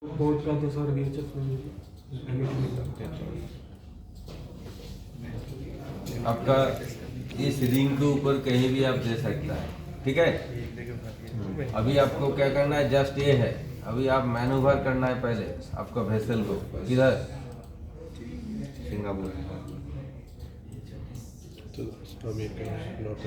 बहुत का तो सर आपका इस रिंग के ऊपर कहीं भी आप दे सकता है, ठीक है। अभी आपको क्या करना है, जस्ट ये है, अभी आप मैनूवर करना है पहले आपका वेसल को, किधर, सिंगापुर। तो अमेरिका नॉर्थ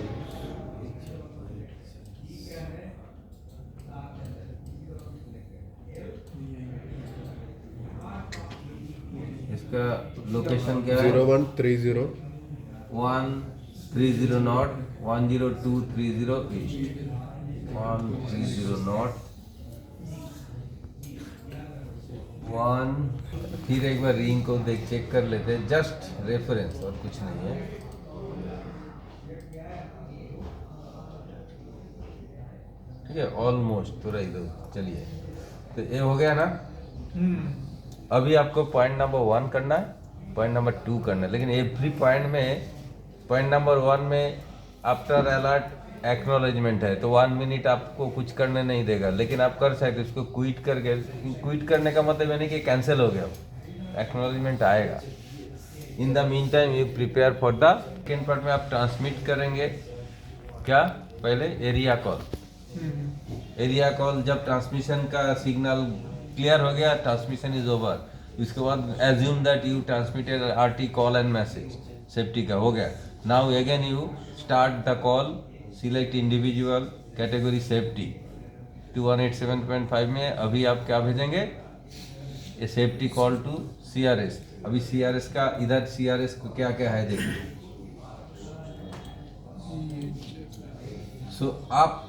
इसका लोकेशन क्या है, 0130 130 नॉट 10230 ईस्ट, 130 नॉट 1। फिर एक बार रिंग को देख चेक कर लेते हैं, जस्ट रेफरेंस और कुछ नहीं है। ठीक है, ऑलमोस्ट थोड़ा इधर चलिए, तो ये हो गया ना। अभी आपको पॉइंट नंबर 1 करना है, पॉइंट नंबर 2 करना है, लेकिन एवरी पॉइंट में, पॉइंट नंबर 1 में आफ्टर अलर्ट एक्नॉलेजमेंट है, तो 1 मिनट आपको कुछ करने नहीं देगा, लेकिन आप कर सकते उसको क्विट करके। क्विट करने का मतलब यानी कि कैंसिल हो गया, एक्नॉलेजमेंट आएगा। In the mean time you prepare for the second part में आप ट्रांसमिट करेंगे क्या, पहले एरिया कॉल। एरिया कॉल जब ट्रांसमिशन का सिग्नल क्लियर हो गया, ट्रांसमिशन इज ओवर। उसके बाद assume that you transmitted RT call and message, safety का हो गया। Now again you start the call, select individual category safety 218.5 में। अभी आप क्या भेजेंगे, ये सेफ्टी कॉल टू सीआरएस। अभी सीआरएस का, इधर सीआरएस को क्या क्या है देखिए। सो आप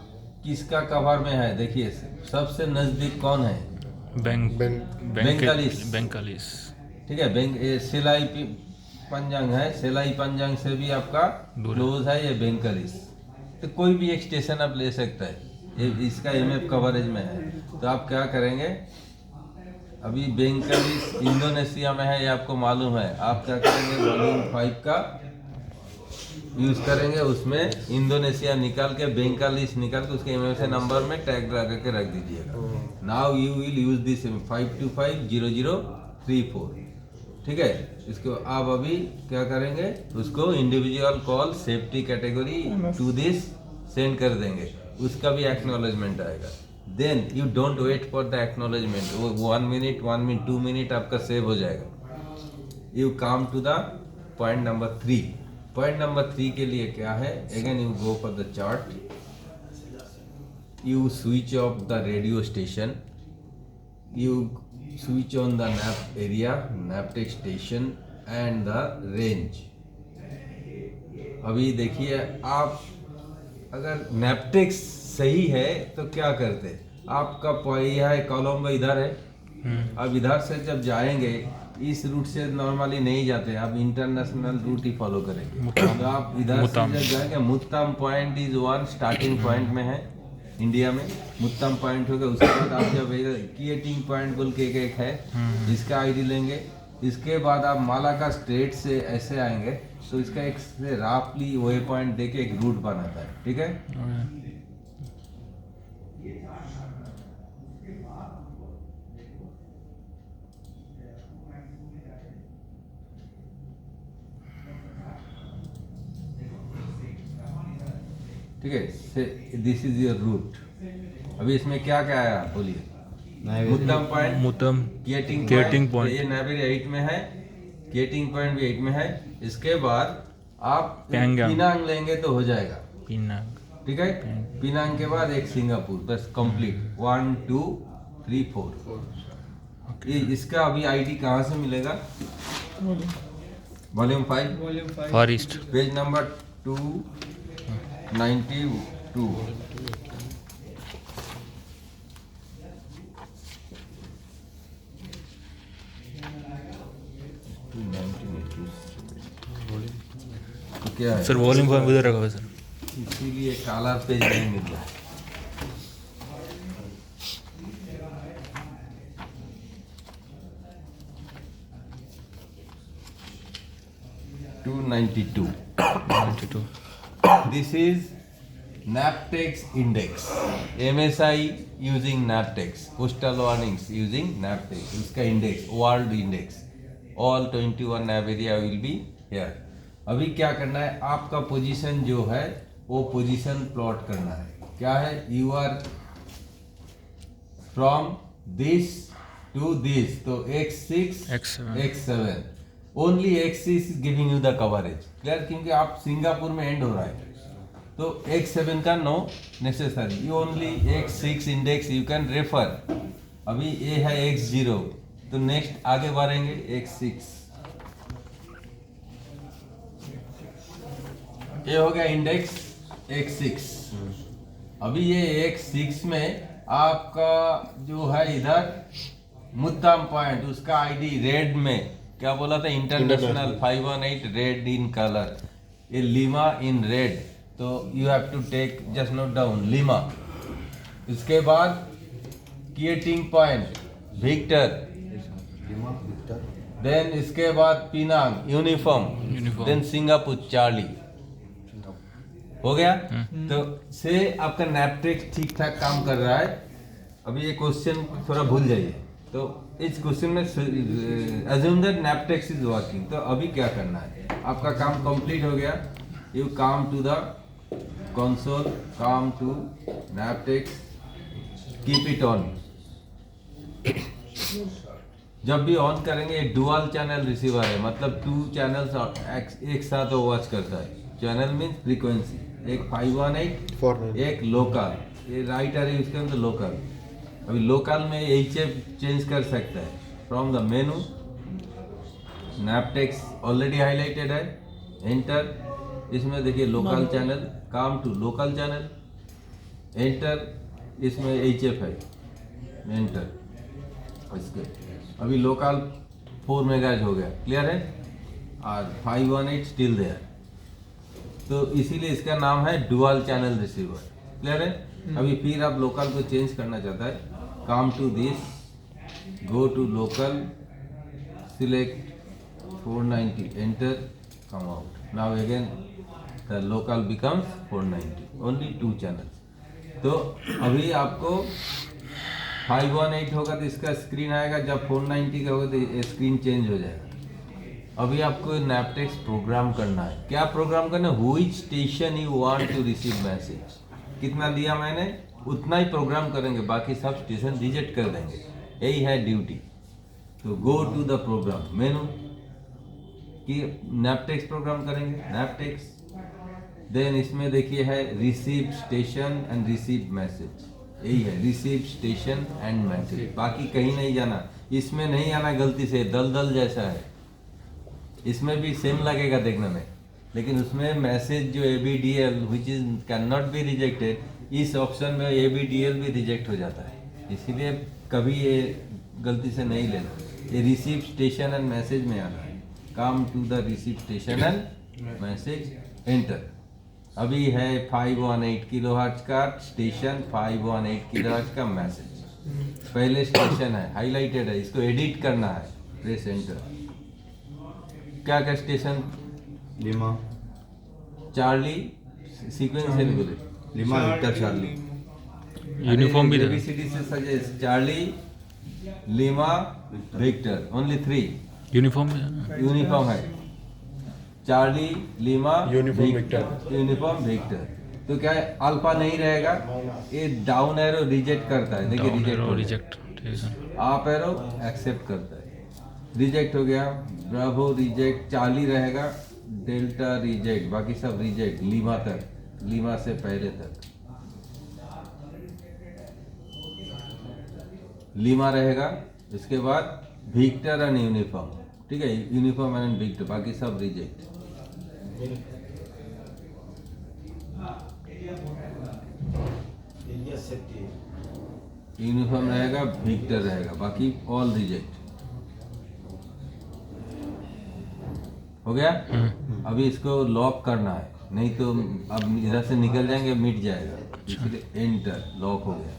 किसका कवर में है देखिए, सबसे नजदीक कौन है, बेंकालिस। ठीक है। बैंक सिलाई पंजंग है, सिलाई पंजंग से भी आपका क्लोज है ये बेंकालिस। तो कोई भी एक स्टेशन आप ले सकता है, ये इसका एमएफ कवरेज में है। तो आप क्या करेंगे, अभी बेंकालिस इंडोनेशिया में है, ये आपको मालूम है। आप क्या करेंगे, वॉल्यूम 5 का यूज करेंगे, उसमें इंडोनेशिया निकाल के, बेंकालिस निकाल के उसके एमएफसी नंबर में टैग लगा के रख दीजिएगा। Now you will use this 5250034, ठीक है। इसको आप अभी क्या करेंगे, उसको individual call safety category to this send कर देंगे, उसका भी एक्नॉलेजमेंट आएगा। Then you don't wait for the acknowledgement, वो 1 मिनट 2 मिनट आपका सेव हो जाएगा। You come to the point number 3। Point number 3 के लिए क्या है, again you go for the chart, you switch off the radio station, you switch on the nav area, navtech station and the range। अभी देखिए, आप अगर नैपटेक सही है तो क्या करते, आपका यह है कोलंबो इधर है। अब इधर से जब जाएंगे, इस रूट से नॉर्मली नहीं जाते, आप इंटरनेशनल रूट ही फॉलो करेंगे। तो आप इधर से जब जाएंगे, Muttam point is 1 starting point में है इंडिया में, मुत्तम पॉइंट होगा। उसके बाद आप जब किएटिंग पॉइंट बोल के एक है, इसका आईडी लेंगे। इसके बाद आप मालाका स्ट्रेट से ऐसे आएंगे, तो इसका एक से राफली वे पॉइंट देके एक रूट बनाता है, ठीक है। ठीक है, दिस इज योर रूट। अभी इसमें क्या क्या आया बोलिए, मुत्तम पॉइंट, मुतम गेटिंग पॉइंट, ये नावेरी 8 में है, गेटिंग पॉइंट भी 8 में है। इसके बाद आप पिनांग लेंगे तो हो जाएगा, पिनांग, ठीक है। पिनांग के बाद एक सिंगापुर, बस कंप्लीट 1 2 3 4। ये इसका अभी आईडी कहाँ से मिलेगा, वॉल्यूम 5 फार ईस्ट, पेज नंबर 292। तो क्या है सर वॉल्यूम फॉर्म उधर रखा हुआ है सर। इसीलिए काला पेज नहीं मिल रहा। To 92। This is NAPTEX index, MSI using NAPTEX, postal warnings using NAPTEX, उसका index, world index, all 21 NAV area will be here. अभी क्या करना है, आपका पोजीशन जो है वो पोजीशन प्लॉट करना है. क्या है, you are from this to this, तो x6 x7 only x6 is giving you the coverage. Clear, क्योंकि आप सिंगापुर में एंड हो रहा है तो x7 का no necessary, you only x6 index you can refer. अभी ये है x0, तो नेक्स्ट आगे बढ़ेंगे x6. ये हो गया इंडेक्स x6. अभी ये x6 में आपका जो है इधर मुद्दाम पॉइंट, उसका आईडी रेड में क्या बोला था, इंटरनेशनल 518 रेड इन कलर, ये लीमा इन रेड, तो you have to take just note down Lima. इसके बाद किएटिंग पॉइंट विक्टर, देन इसके बाद Penang uniform, then Singapore Charlie. हो गया. तो से आपका नैपटेक्स ठीक ठाक काम कर रहा है. अभी ये क्वेश्चन थोड़ा भूल जाइए. तो इस क्वेश्चन में अज्यूम दैट नैपटेक्स इज वर्किंग. तो अभी क्या करना है, आपका काम कंप्लीट हो गया. You come to the console, come to Navtex, keep it on. जब भी ऑन करेंगे, डुअल चैनल रिसीवर है, मतलब 2 चैनल्स एक साथ वॉच करता है. चैनल मीन्स फ्रीक्वेंसी, एक 518, एक लोकल. ये राइट है उसके अंदर लोकल. अभी लोकल में HF चेंज कर सकता है from the menu. Navtex already highlighted है, एंटर. इसमें देखिए local channel, come to local channel, enter. इसमें HF है, एंटर. इसके अभी लोकल 4 मेगाहर्ट्ज हो गया. क्लियर है, और 518 स्टिल देयर. तो इसीलिए इसका नाम है डुअल चैनल रिसीवर. क्लियर है. अभी फिर आप लोकल को चेंज करना चाहता है, come to this, go to local, select 490, enter, come out. Now again the local becomes 490, only 2 channels. तो अभी आपको 518 होगा तो इसका स्क्रीन आएगा, जब 490 का होगा तो स्क्रीन चेंज हो जाएगा. अभी आपको नैपटेक्स प्रोग्राम करना है. क्या प्रोग्राम करना है, which station you want to receive message. कितना दिया मैंने उतना ही प्रोग्राम करेंगे, बाकी सब स्टेशन रिजेक्ट कर देंगे. यही है ड्यूटी. तो go to the program menu कि नैपटेक्स प्रोग्राम करेंगे, नैपटेक्स. देन इसमें देखिए है receive station and receive message. यही है रिसीव स्टेशन एंड मैसेज, बाकी कहीं नहीं जाना. इसमें नहीं आना गलती से, दलदल जैसा है. इसमें भी सेम लगेगा देखने में, लेकिन उसमें मैसेज जो ABDL which is can not be rejected, इस ऑप्शन में ABDL भी रिजेक्ट हो जाता है. इसीलिए कभी ये गलती से नहीं लेना. ये रिसीव स्टेशन एंड मैसेज में आना है. Come to the receive station and message, enter. अभी है 518 किलोहर्ट्ज का स्टेशन, 518 किलोहर्ट्ज का मैसेज. पहले स्टेशन है, हाईलाइटेड है, इसको एडिट करना है. Press enter. क्या क्या स्टेशन, लिमा, चार्ली, सीक्वेंस है बोले, लिमा विक्टर चार्ली. यूनिफॉर्म भी था. ABCD से suggest Charlie, Lima, Victor, only 3. Uniform भी था ना. यूनिफॉर्म है, Charlie, Lima, uniform, Victor. Uniform, Victor. तो क्या है, अल्फा नहीं रहेगा, ये डाउन एरो रिजेक्ट करता है. देखिए रिजेक्ट, आप एरो एक्सेप्ट करता है. रिजेक्ट हो गया, ब्रावो रिजेक्ट, चार्ली रहेगा, डेल्टा रिजेक्ट, बाकी सब रिजेक्ट. लीमा तक, लीमा से पहले तक लीमा रहेगा. इसके बाद विक्टर एंड यूनिफॉर्म. ठीक है, यूनिफॉर्म एंड विक्टर, बाकी सब रिजेक्ट. यूनिफॉर्म रहेगा, विक्टर रहेगा, बाकी ऑल रिजेक्ट. हो गया. अभी इसको लॉक करना है, नहीं तो अब इधर से निकल जाएंगे, मिट जाएगा. इसलिए एंटर, लॉक हो गया.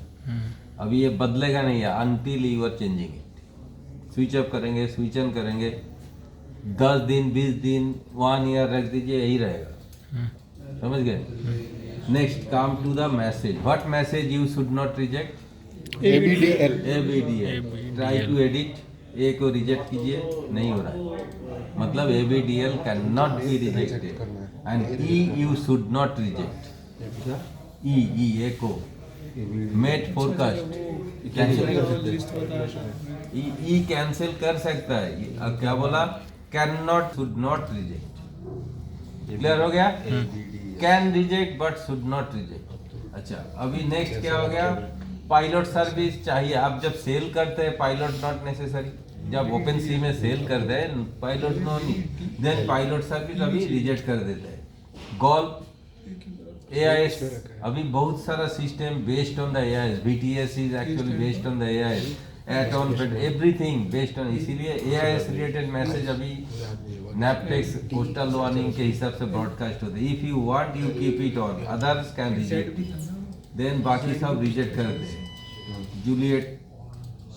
अभी ये बदलेगा नहीं है until you are changing it. Switch up करेंगे, स्विच ऑन करेंगे, 10 दिन 20 दिन 1 ईयर रख दीजिए, यही रहेगा. समझ गए. Next, come to the message. What message you should not reject? ABDL. ABDL. Try to edit. A को रिजेक्ट कीजिए, नहीं हो रहा है, मतलब ABDL can not be rejected and E you should not reject. E A को met forecast cancel कर सकते हैं. E कैंसिल कर सकता है. अब क्या बोला? Can not should not reject. Clear हो गया? Can reject but should not reject. अच्छा, अभी नेक्स्ट क्या हो गया? पायलट सर्विस चाहिए. आप जब सेल करते हैं पायलट नॉट नेसेसरी. जब ओपन सी में सेल कर दे पायलट नो नहीं, देन पायलट सर्विस अभी रिजेक्ट कर देते हैं. गोल्फ AIS, अभी बहुत सारा system based on the AIS. BTS is actually based on the AIS. AtoN everything based on, इसीलिए AIS रिलेटेड मैसेज अभी नैपटेक्स पोस्टल वार्निंग के हिसाब से ब्रॉडकास्ट होते हैं. If you want you keep it on, others can reject it. Then बाकी सब reject करते हैं. जूलियट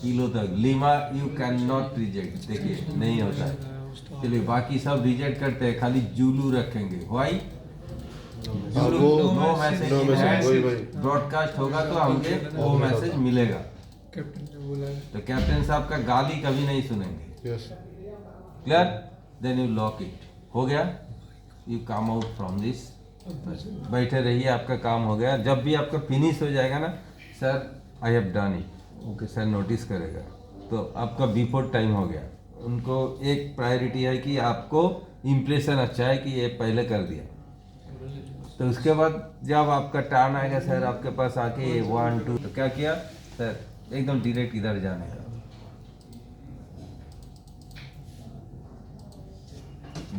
किलो तक, Lima you can not reject. देखिए नहीं होता है. चलिए बाकी सब रिजेक्ट करते हैं, खाली जूलू रखेंगे. व्हाई? नो मैसेज ब्रॉडकास्ट होगा तो हमके वो मैसेज मिलेगा. तो कैप्टन साहब का गाली कभी नहीं सुनेंगे. Clear? Then you lock it. हो गया? You come out from this. बैठे रहिए, आपका काम हो गया. जब भी आपका फिनिश हो जाएगा ना, sir I have done it, okay sir notice करेगा, तो आपका बिफोर टाइम हो गया. उनको एक प्रायोरिटी है कि आपको इम्प्रेशन अच्छा है कि ये पहले कर दिया. तो उसके बाद जब आपका टर्न आएगा, सर आपके पास आके 1 2, तो क्या किया सर? एकदम डायरेक्ट इधर जाने का.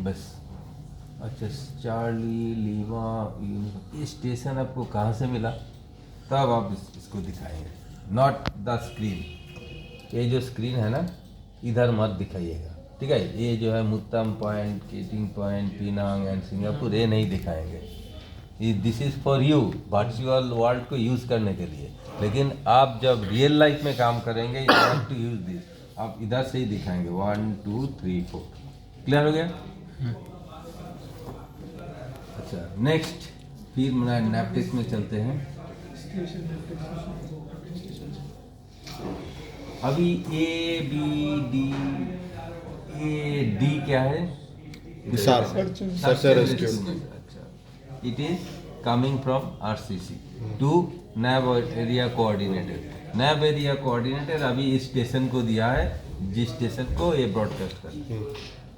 बस. अच्छा, चार्ली लीमा ये स्टेशन आपको कहाँ से मिला? तब आप इसको दिखाएंगे, नॉट द स्क्रीन. ये जो स्क्रीन है ना, इधर मत दिखाइएगा, ठीक है? ये जो है मुत्तम पॉइंट, केटिंग पॉइंट, पिनांग एंड सिंगापुर, ये नहीं दिखाएंगे. This is for you virtual world को यूज़ करने के लिए. लेकिन आप जब रियल लाइफ में काम करेंगे, you have to use this. आप इधर से ही दिखाएंगे 1 2 3 4. क्लियर हो गया? अच्छा, नेक्स्ट फिर नैपटेक्स में चलते हैं. अभी ABD AD क्या है? Search and rescue. अच्छा, it is coming from RCC to NAV area coordinator. NAV area coordinator अभी इस स्टेशन को दिया है, जिस स्टेशन को ये ब्रॉडकास्ट कर.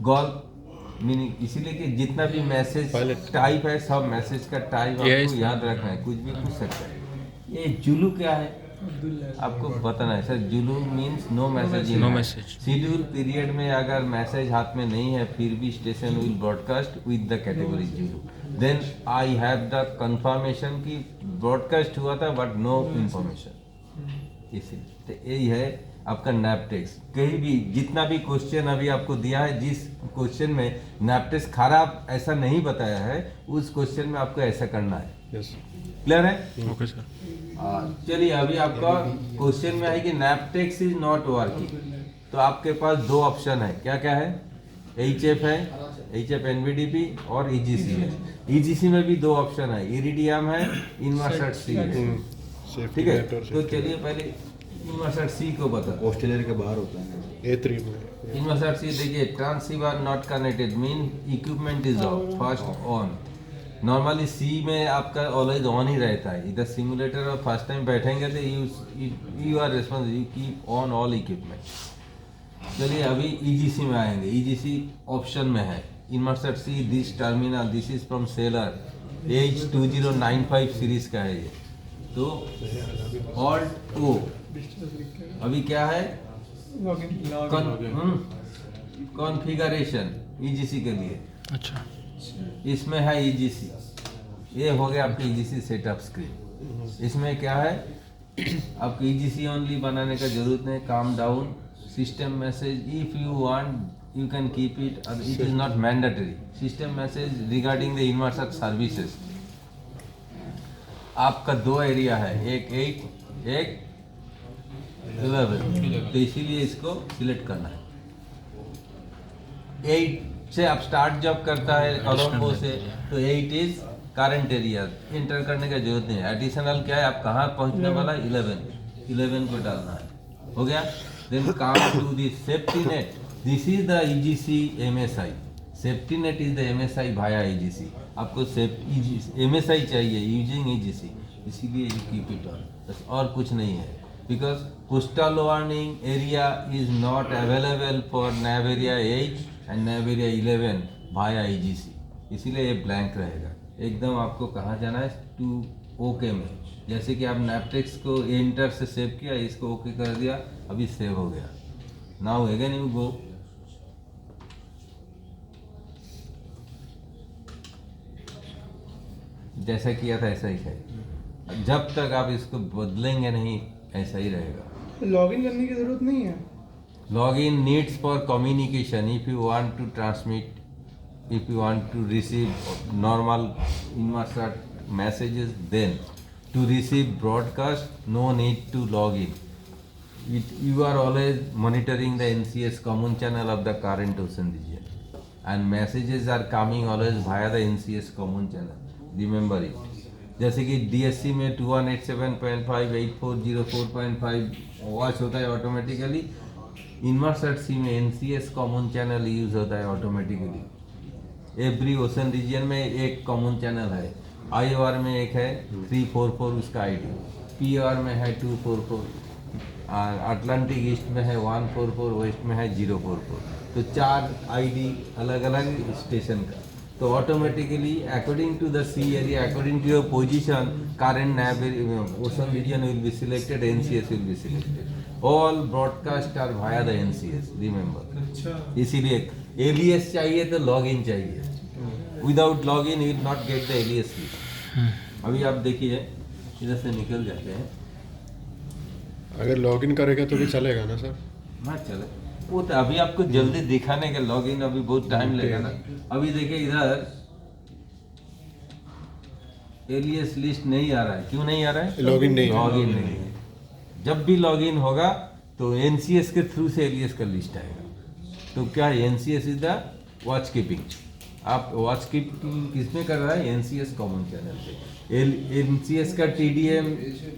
गोल मीनिंग इसीलिए कि जितना भी मैसेज टाइप है, सब मैसेज का टाइप आपको याद रखना है. कुछ भी पूछ सकता है. ये जुलू क्या है आपको बताना है sir. Zulu means no message. No message. Schedule period में अगर मैसेज हाथ में नहीं है, फिर भी station will broadcast with the category Zulu. Then I have the confirmation कि ब्रॉडकास्ट हुआ था बट नो इंफॉर्मेशन. इसीलिए तो यही है आपका नैपटेक्स. कहीं भी जितना भी क्वेश्चन अभी आपको दिया है, जिस क्वेश्चन में नैपटेक्स खराब ऐसा नहीं बताया है, उस क्वेश्चन में आपको ऐसा करना है. क्लियर है? Okay sir. चलिए अभी आपका क्वेश्चन में है कि नैपटेक्स इज नॉट वर्किंग. तो आपके पास दो ऑप्शन है. क्या क्या है? HF है, HF NVDP और EGC है. EGC में भी दो ऑप्शन है, इरिडियम है, इनवर्सेट C है. ठीक है, तो चलिए पहले इनवर्सेट C को बता. ऑस्ट्रेलिया के बाहर होता है. A3 में इनवर्सेट C देखिए, transceiver not connected mean equipment is of, first on. Normally C में आपका ऑलवेज ऑन ही रहता है. इधर सिमुलेटर और फर्स्ट टाइम बैठेंगे तो you are responsible, you keep on all equipment. चलिए अभी EGC में आएंगे. EGC ऑप्शन में है. Inmarsat C this terminal, this is from Sailor, H2095 series का है ये. तो ऑल्ट O. अभी क्या है? कॉन्फ़िगरेशन EGC के लिए. अच्छा. इसमें है EGC. ये हो गया आपकी EGC सेटअप स्क्रीन. इसमें क्या है? आपको EGC ओनली बनाने का जरूरत नहीं. Calm down system message, if you want you can keep it, it is not mandatory. System message regarding the inverter services. आपका दो एरिया है, एक 8 एक 11. तो इसीलिए इसको सिलेक्ट करना है. 8 से आप स्टार्ट जब करता है कॉलम 4 से, तो 8 इज करंट एरिया एंटर करने का जरूरत नहीं है। एडिशनल क्या है, आप कहाँ पहुँचने वाला, 11 को डालना है, हो गया। Then come to the safety net, this is the EGC MSI, safety net is the MSI भाया EGC। आपको MSI चाहिए यूजिंग EGC, इसीलिए यू कीप इट ऑन, बस और कुछ नहीं है। Because coastal warning area is not available for NAV area 8 and NAV area 11 भाया EGC, इसीलिए ये ब्लैंक रहेगा एकदम। आपको कहाँ जाना है, टू ओके में। जैसे कि आप नैपटेक्स को एंटर से सेव किया, इसको ओके कर दिया, अभी सेव हो गया। नाउ अगेन यू गो, जैसा किया था ऐसा ही है। जब तक आप इसको बदलेंगे नहीं, ऐसा ही रहेगा। लॉगिन करने की जरूरत नहीं है। Login needs for communication, if you want to transmit, if you want to receive normal Inmarsat messages, then to receive broadcast no need to log in. You are always monitoring the NCS common channel of the current ocean region, and messages are coming always via the NCS common channel, remember it. जैसे कि DSC में 2187.5 8404.5 watch होता है automatically, Inmarsat C में NCS common channel use होता है automatically. Every ocean reason में एक कॉमन चैनल है, IOR में एक है 344 उसका ID, PR में है 244, अटलांटिक ईस्ट में है 144, वेस्ट में है 044, तो 4 ID अलग अलग स्टेशन का। तो automatically according to the sea area, according to your position, current NAV ocean region will be selected, NCS will be selected. All broadcast are via the NCS, remember. इसीलिए LES चाहिए तो login चाहिए, without login you will not get the LES list. अभी आप देखिए, इधर से निकल जाते हैं। अगर लॉगिन करेगा तो भी चलेगा ना सर? ना चले, वो तो अभी आपको जल्दी दिखाने के, लॉगिन अभी बहुत टाइम लगेगा ना। अभी देखिए इधर एलियस लिस्ट नहीं आ रहा है, क्यों नहीं आ रहा है? लॉगिन नहीं है। जब भी लॉगिन होगा तो NCS के थ्रू से एलियस का लिस्ट आएगा। तो क्या है, NCS is the watch keeping. आप वॉच कीपिंग किसमें कर रहा है? NCS कॉमन चैनल पे। NCS का TDM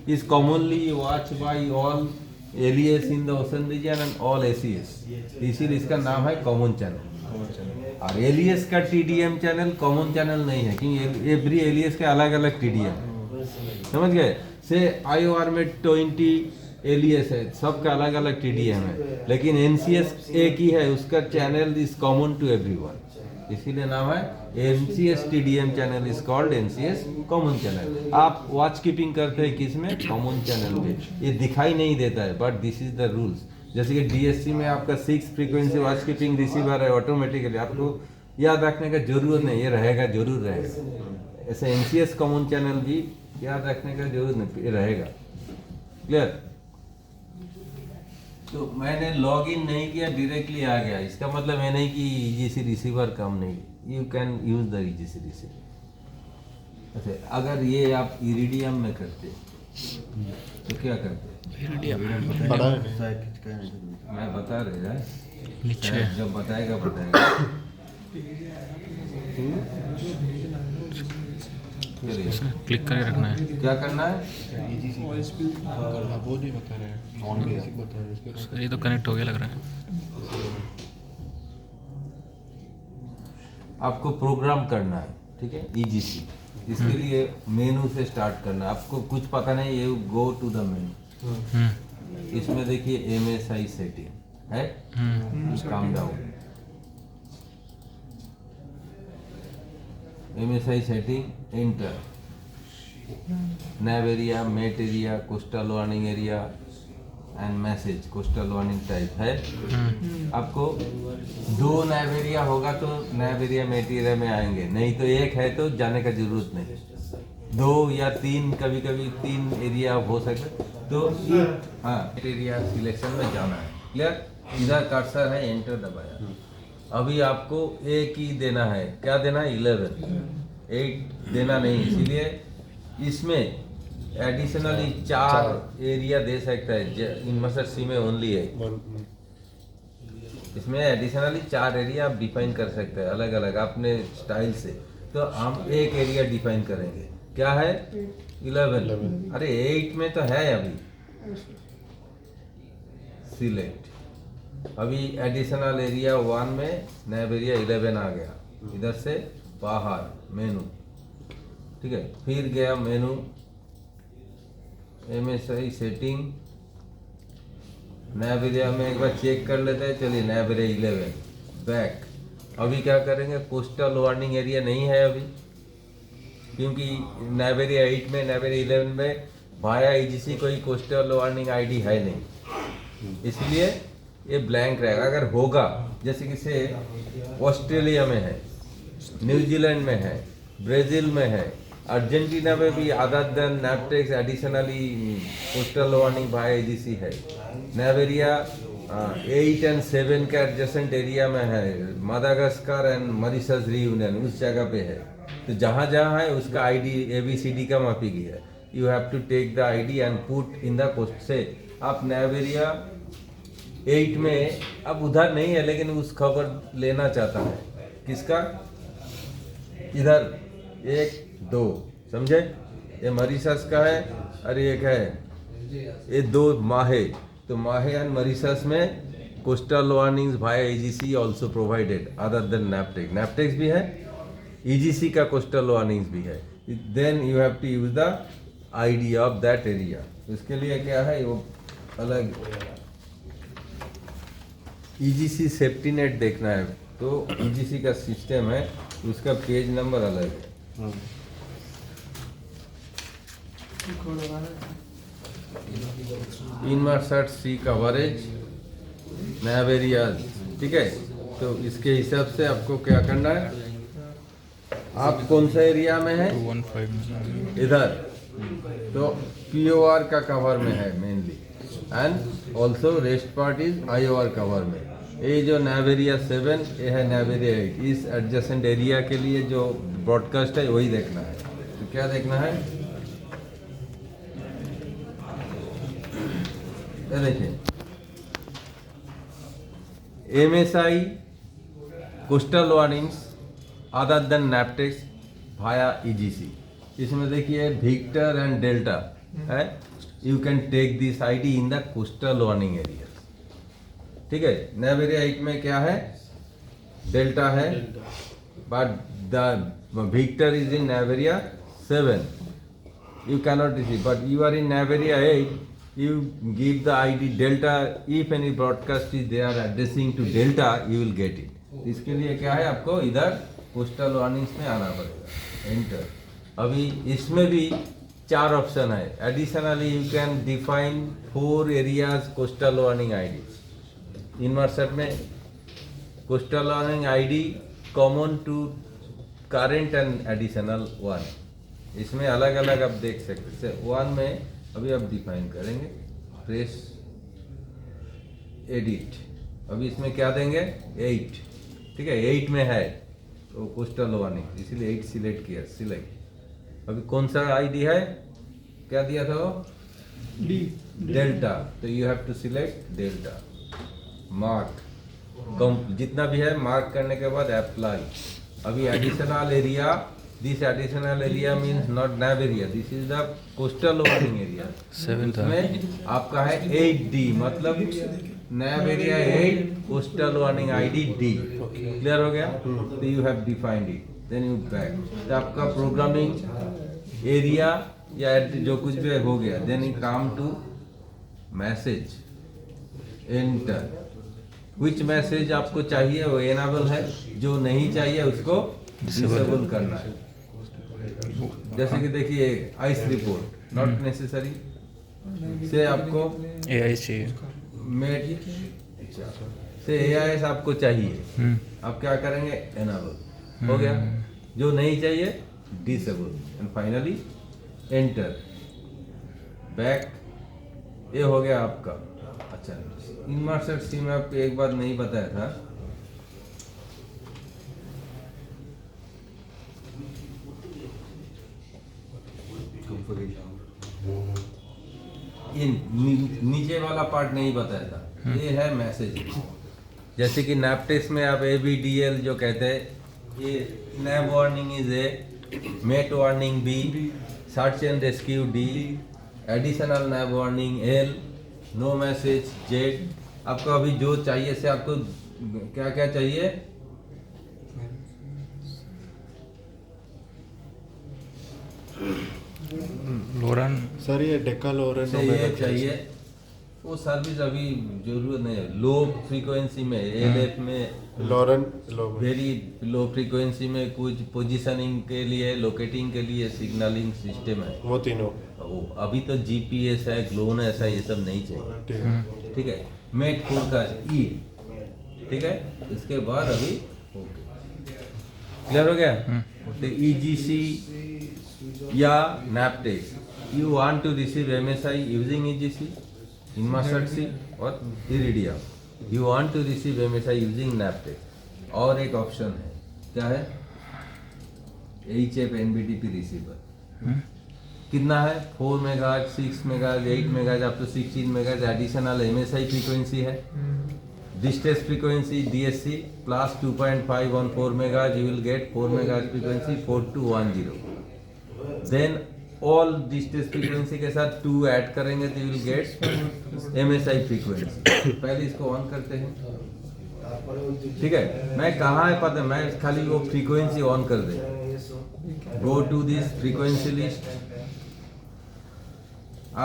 is commonly watch by all LES in the ocean region and all ACS, इसीलिए इसका नाम है कॉमन चैनल। और एलियस का TDM चैनल कॉमन चैनल नहीं है, क्योंकि एवरी एलियस का अलग अलग TDM, समझ गए? से IOR में 20 एलियस है, सबका अलग अलग TDM है, लेकिन NCS एक ही है, उसका channel is common to everyone, इसीलिए नाम है NCS TDM channel is called NCS common channel. आप वॉच कीपिंग करते हैं किसमें? कॉमन चैनल पे। ये दिखाई नहीं देता है, but this is the rules. जैसे कि DSC में आपका 6 फ्रीक्वेंसी वॉच कीपिंग रिसीवर है ऑटोमेटिकली, आपको याद रखने का जरूरत नहीं, ये रहेगा, जरूर रहेगा। ऐसे NCS कॉमन चैनल भी याद रखने का जरूरत नहीं, ये रहेगा। क्लियर? तो मैंने लॉगिन नहीं किया, डायरेक्टली आ गया, इसका मतलब ये नहीं कि EGC रिसीवर कम नहीं, you can use the EGC receiver. अच्छा, अगर ये आप इरिडियम में करते तो क्या करते? मैं बता रहा नीचे जब बताएगा क्लिक करके रखना है। क्या करना है? वो नहीं बता रहे हैं, नॉन बेसिक बता रहे हैं। सर ये तो कनेक्ट हो गया लग रहा है। आपको प्रोग्राम करना है, ठीक है, EGC। इसके लिए मेनू से स्टार्ट करना है। आपको कुछ पता नहीं, ये गो टू द मेनू। इसमें देखिए MSI सेटिंग है, come down, MSI setting, enter, NAV area, met area, coastal warning area and message, coastal warning type है। आपको 2 नैव एरिया होगा तो नैव एरिया मेट एरिया में आएंगे, नहीं तो एक है तो जाने का जरूरत नहीं। 2 या 3, कभी कभी 3 एरिया हो सकते, तो हाँ एरिया सिलेक्शन में जाना है। क्लियर? इधर कर्सर है, एंटर दबाया। अभी आपको एक ही देना है, क्या देना है? 11, 8 देना नहीं, इसीलिए इसमें एडिशनली 4 एरिया दे सकता है। इनमर्सर सी में ओनली है, इसमें एडिशनली 4 एरिया आप डिफाइन कर सकते हैं अलग अलग अपने स्टाइल से। तो हम एक एरिया डिफाइन करेंगे, क्या है 11। अरे 8 में तो है अभी, सिलेक्ट। अभी एडिशनल एरिया 1 में नैब एरिया 11 आ गया, इधर से बाहर मेनू, ठीक है। फिर गया मेनू, MSI सेटिंग, नैब एरिया में एक बार चेक कर लेते हैं। चलिए नैब एरिया 11, बैक। अभी क्या करेंगे, कोस्टल वार्निंग एरिया नहीं है अभी, क्योंकि नैब एरिया 8 में, नैब एरिया 11 में भाया EGC कोई कोस्टल वार्निंग ID है नहीं, इसलिए ये ब्लैंक रहेगा। अगर होगा, जैसे कि से ऑस्ट्रेलिया में है, न्यूजीलैंड में है, ब्राज़ील में है, अर्जेंटीना में भी other than NAVTEX additionally coastal warning via EGC है। नैब एरिया 8 और 7 के एडजेसेंट एरिया में है, मादागास्कर एंड मॉरिशस रीयूनियन उस जगह पे है। तो जहाँ जहाँ है उसका ID ABCD का मापी है। You have to take the ID and put in the coast से। आप नैब एरिया 8 में अब उधर नहीं है, लेकिन उस खबर लेना चाहता है, किसका, इधर 1 2, समझे, ये मॉरिशस का है और एक है ये 2 माहे। तो माहे एंड मॉरिशस में coastal warnings via EGC also provided other than NAVTEX. NAVTEX भी है, EGC का कोस्टल वार्निंग्स भी है। Then you have to use the ID of that area. इसके लिए क्या है, वो अलग EGC सेफ्टी नेट देखना है, तो EGC का सिस्टम है, उसका पेज नंबर अलग है। इनमर्सट सी कवरेज नैब एरियाज, ठीक है। तो इसके हिसाब से आपको क्या करना है, आप कौन सा एरिया में है, 215 इधर, तो POR का कवर में है mainly, and also rest part is IOR cover में। ये जो नैब एरिया 7, ये है नैब एरिया 8। इस एडजेसेंट एरिया के लिए जो ब्रॉडकास्ट है वही देखना है। तो क्या देखना है, ये देखिए MSI coastal warnings other than NAVTEX via EGC। इसमें देखिए विक्टर एंड डेल्टा है, you can take this ID in the coastal warning area, ठीक है। नैब एरिया 8 में क्या है, डेल्टा है, but the Victor is in NAV area 7, you cannot receive, but you are in naive area 8, you give the ID delta, if any broadcast is there addressing to delta, you will get it। इसके लिए क्या है, आपको इधर coastal warnings में आना पड़ेगा, enter. अभी इसमें भी 4 ऑप्शन है। Additionally you can define 4 areas coastal warning ID। Inmarsat में coastal warning ID common to current and additional 1, इसमें अलग अलग आप देख सकते हैं। 1 में अभी आप डिफाइन करेंगे, प्रेस एडिट। अभी इसमें क्या देंगे, 8, ठीक है। 8 में है तो कोस्टल वार्निंग, इसीलिए 8 सिलेक्ट किया, सिलेक्ट। अभी कौन सा ID है, क्या दिया था वो, डेल्टा, तो you have to select Delta, mark come जितना भी है, मार्क करने के बाद अप्लाई। अभी additional area, this additional area means not NAV area, this is the coastal warning area. 7 में आपका है 8D, मतलब NAV area 8 coastal warning ID D। Clear हो गया, तो you have defined it, then you back. तो आपका प्रोग्रामिंग एरिया या जो कुछ भी हो गया, then you come to message, enter. Which message आपको चाहिए वो एनेबल है, जो नहीं चाहिए उसको डिसेबल करना है। जैसे कि देखिए आइस रिपोर्ट नॉट नेसेसरी से आपको AI चाहिए, मेड से AIS आपको चाहिए, आप क्या करेंगे, एनेबल हो गया। जो नहीं चाहिए disable, and finally enter, back. ये हो गया आपका। अच्छा, इनमर्सट सी में आपको एक बात नहीं बताया था, नीचे वाला पार्ट नहीं बताया था, ये है मैसेज। जैसे कि नैपटेक्स में आप ABDL जो कहते हैं ये NAV warning is A, met warning B, search and rescue D, additional NAV warning L, no message Z. आपको अभी जो चाहिए से आपको क्या क्या चाहिए? लोरन सर ये डेका लोरन चाहिए चाहिए वो सर्विस अभी जरूरत नहीं है। लो फ्रीक्वेंसी में एलएफ में लोरन वेरी लो फ्रीक्वेंसी में कुछ पोजीशनिंग के लिए, लोकेटिंग के लिए सिग्नलिंग सिस्टम है। वो तीनों वो अभी तो जीपीएस है, ग्लोनस है, ये सब नहीं चाहिए। ठीक है। ठीक है, मेट 4 का ई, ठीक है। इसके बाद अभी क्लियर हो गया। तो ईजीसी या NAVTEX, you want to receive MSI using EGC, इनमास्टर्ड सी और Iridium. You want to receive MSI using NAVTEX. और एक ऑप्शन है, क्या है? HF NBTP receiver. कितना है? 4 megahertz, 6 megahertz, 8 megahertz, up to 16 megahertz additional MSI frequency है। Distance frequency DSC plus 2.5 on 4 megahertz, you will get 4 megahertz frequency 4210. Then all distance frequency के साथ 2 ऐड करेंगे तो you will get MSI frequency. पहले इसको on करते हैं, ठीक है। मैं कहाँ है पता है, मैं खाली वो फ्रीक्वेंसी ऑन कर दे। Go to this frequency list.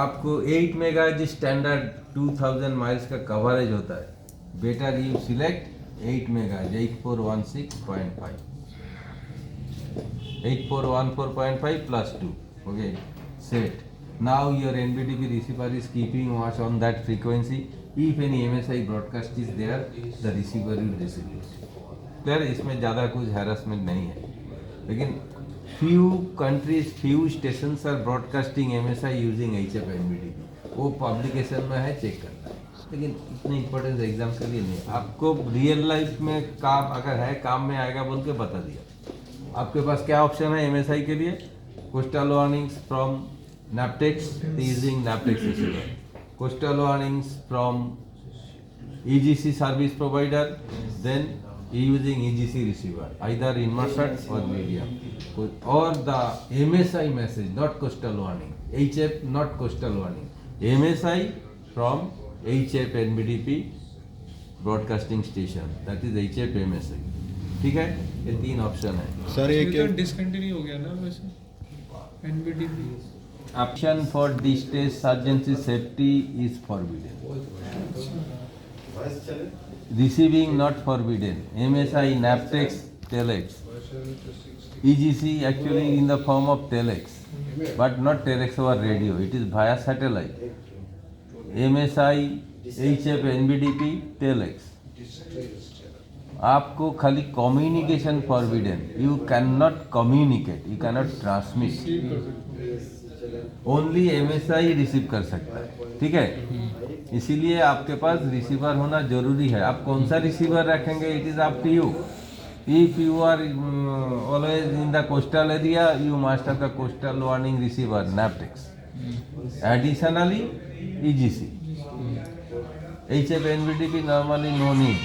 आपको 8 मेगाहर्ट्ज स्टैंडर्ड 2000 माइल्स का कवरेज होता है। Better you select 8 megahertz 8416.5, 8414.5 plus 2. Okay, set. Now your NBTP receiver is keeping watch on that frequency. If any MSI broadcast is there, the receiver will receive it. Clear? इसमें ज़्यादा कुछ harassment नहीं है, लेकिन few countries, few stations are broadcasting MSI using HF NBTP. वो publication में है, check करना है, लेकिन इतनी इंपॉर्टेंस एग्जाम के लिए नहीं। आपको रियल लाइफ में काम अगर है, काम में आएगा बोल के बता दिया। आपके पास क्या ऑप्शन है एमएसआई के लिए? Coastal warnings from NAVTEX using NAVTEX receiver, coastal warnings from EGC service provider, then using EGC receiver either इनमास्टर्ड और मीडियम, और the MSI message not coastal warning, HF not coastal warning, MSI from HF NBTP broadcasting station, that is HF MSI। ठीक है, ये 3 option है। Sir ये क्या discontinue हो गया ना वैसे NBTP. Option for distance urgency safety is forbidden, receiving not forbidden, MSI NAPTEX telex, EGC actually in the form of telex but not telex over radio, it is via satellite, MSI HF NBTP telex। आपको खाली communication forbidden, you can not communicate, you can not transmit, only MSI receive कर सकता है। ठीक है, इसीलिए आपके पास receiver होना जरूरी है। आप कौन सा रिसीवर रखेंगे, it is up to you. If you are always in the coastal area, you must have the coastal warning receiver NAVTEX, additionally EGC, HF NBTP normally no need।